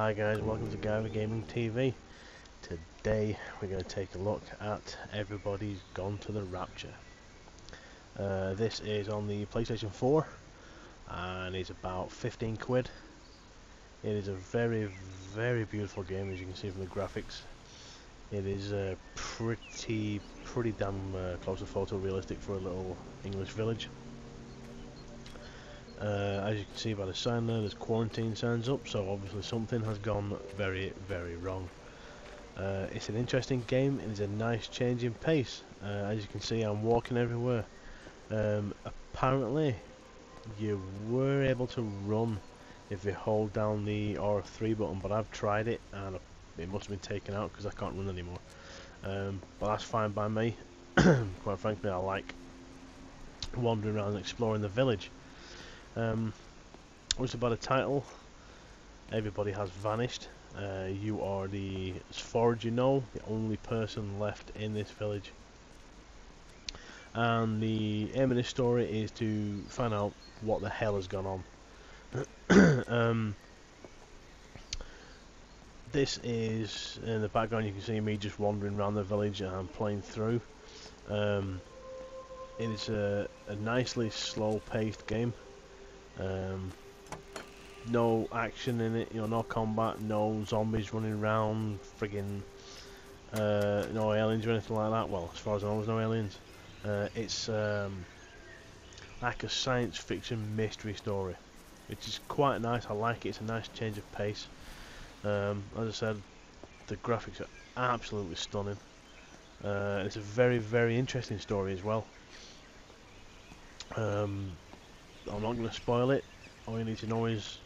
Hi guys, welcome to Guyver Gaming TV. Today we're going to take a look at Everybody's Gone to the Rapture. This is on the PlayStation 4 and it's about 15 quid. It is a very beautiful game, as you can see from the graphics. It is pretty damn close to photorealistic for a little English village. As you can see by the sign there's quarantine signs up, so obviously something has gone very wrong. It's an interesting game and it's a nice change in pace. As you can see, I'm walking everywhere. Apparently you were able to run if you hold down the R3 button, but I've tried it and it must have been taken out because I can't run anymore. But that's fine by me. Quite frankly, I like wandering around and exploring the village. Also by the title, everybody has vanished. You are as far as you know, the only person left in this village. And the aim of this story is to find out what the hell has gone on. This is, in the background you can see me just wandering around the village and playing through. It is a nicely slow paced game. No action in it, no combat, no zombies running around, friggin' no aliens or anything like that. Well, as far as I know, there's no aliens. It's like a science fiction mystery story, which is quite nice. I like it. It's a nice change of pace. As I said, the graphics are absolutely stunning. It's a very interesting story as well. I'm not going to spoil it. All you need to know is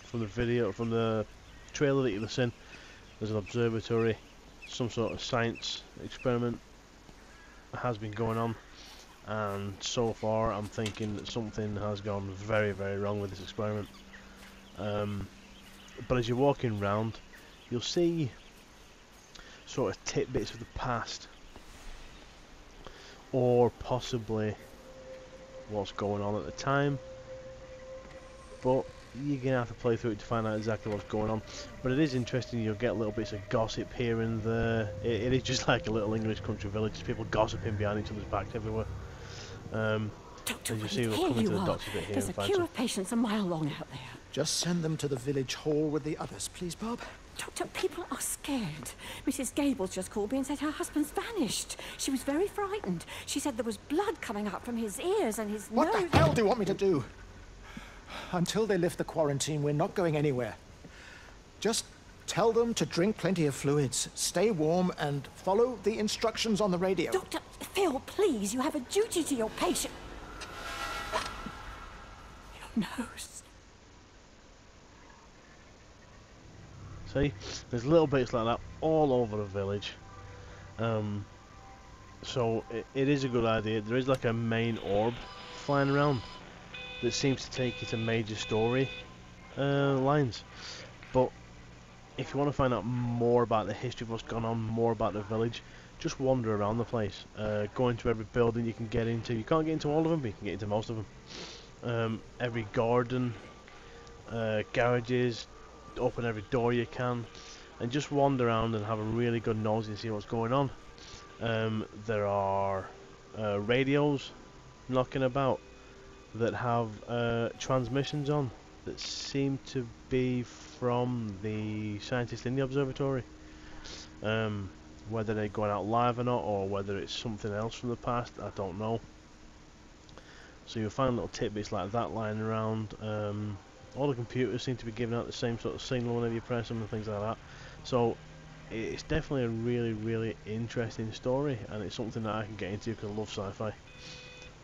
from the trailer that you've seen, there's an observatory, some sort of science experiment has been going on, and so far I'm thinking that something has gone very wrong with this experiment. But as you're walking around, you'll see sort of tidbits of the past, or possibly what's going on at the time, but you're going to have to play through it to find out exactly what's going on. But it is interesting. You'll get little bits of gossip here and there. It is just like a little English country village, just people gossiping behind each other's backs everywhere. Doctor, as you see, we'll come into the doctor's bit here. There's a queue of patients a mile long out there. Just send them to the village hall with the others, please, Bob. Doctor, people are scared. Mrs. Gables just called me and said her husband's vanished. She was very frightened. She said there was blood coming up from his ears and his nose. What the hell do you want me to do? Until they lift the quarantine, we're not going anywhere. Just tell them to drink plenty of fluids, stay warm, and follow the instructions on the radio. Doctor, Phil, please, you have a duty to your patient. Your nose. See, there's little bits like that all over the village. So it is a good idea. There is like a main orb flying around that seems to take you to major story lines. But if you want to find out more about the history of what's gone on, more about the village, just wander around the place. Go into every building you can get into. You can't get into all of them, but you can get into most of them. Every garden, garages, open every door you can, and just wander around and have a really good nose and see what's going on. There are radios knocking about that have transmissions on that seem to be from the scientists in the observatory. Whether they're going out live or not, or whether it's something else from the past, I don't know. So you'll find little tidbits like that lying around. All the computers seem to be giving out the same sort of signal whenever you press them and things like that. So it's definitely a really interesting story, and it's something that I can get into because I love sci-fi,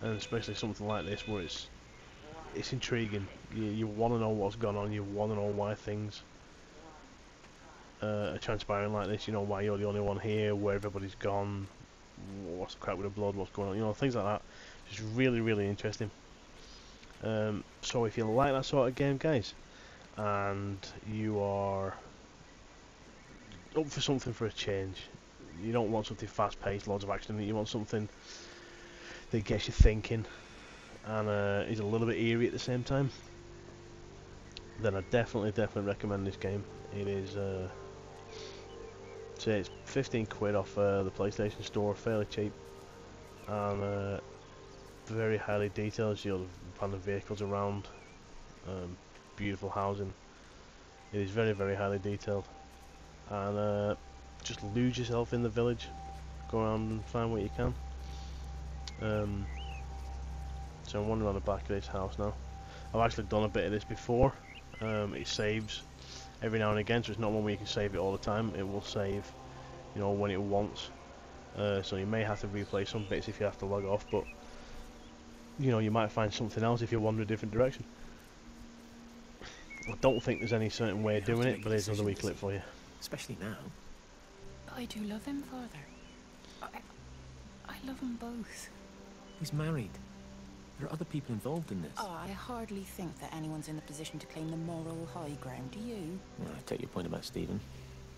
and especially something like this where it's intriguing. You want to know what's gone on. You want to know why things are transpiring like this. You know, why you're the only one here, where everybody's gone, what's the crap with the blood, what's going on. You know, things like that. It's really interesting. So if you like that sort of game, guys, and you are up for something for a change, you don't want something fast paced, loads of action in it, you want something that gets you thinking and is a little bit eerie at the same time, then I definitely recommend this game. It is, say it's 15 quid off the PlayStation Store, fairly cheap, and very highly detailed. You'll find the vehicles around, beautiful housing. It is very highly detailed, and just lose yourself in the village, go around and find what you can. So I'm wandering on the back of this house now. I've actually done a bit of this before. It saves every now and again, so it's not one where you can save it all the time. It will save, you know, when it wants. So you may have to replay some bits if you have to log off, but you know, you might find something else if you wander a different direction. I don't think there's any certain way of doing it, but here's another wee clip for you. Especially now. But I do love him, Father. I love them both. He's married. There are other people involved in this. Oh, I hardly think that anyone's in the position to claim the moral high ground, do you? Well, I take your point about Stephen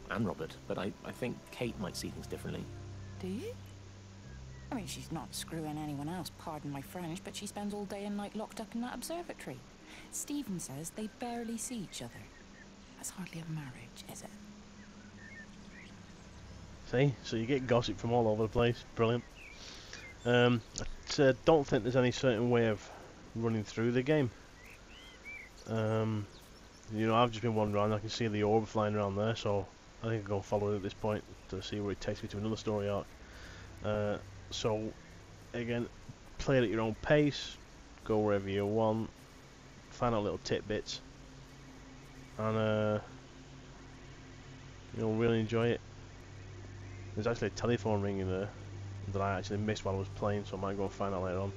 and Robert, but I think Kate might see things differently. Do you? I mean, she's not screwing anyone else, pardon my French, but she spends all day and night locked up in that observatory. Stephen says they barely see each other. That's hardly a marriage, is it? See? So you get gossip from all over the place. Brilliant. I don't think there's any certain way of running through the game. You know, I've just been wandering around. I can see the orb flying around there, so I think I'll go follow it at this point to see where it takes me to another story arc. So, again, play it at your own pace, go wherever you want, find out little tidbits, and you'll really enjoy it. There's actually a telephone ringing there that I actually missed while I was playing, so I might go and find out later on.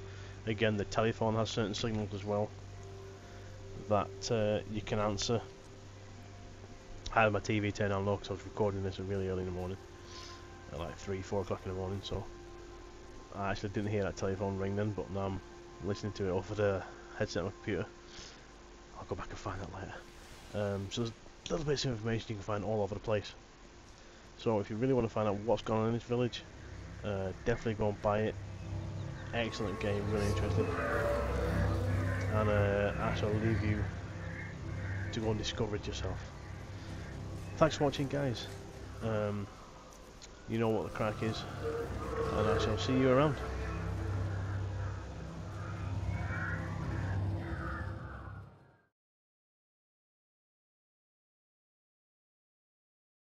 Again, the telephone has certain signals as well that you can answer. I had my TV turned on low because I was recording this really early in the morning, at like 3-4 o'clock in the morning, so I actually didn't hear that telephone ring then, but now I'm listening to it over the headset on my computer. I'll go back and find that later. So there's little bits of information you can find all over the place. So if you really want to find out what's going on in this village, definitely go and buy it. Excellent game, really interesting. And I shall leave you to go and discover it yourself. Thanks for watching, guys. You know what the crack is, and I shall see you around.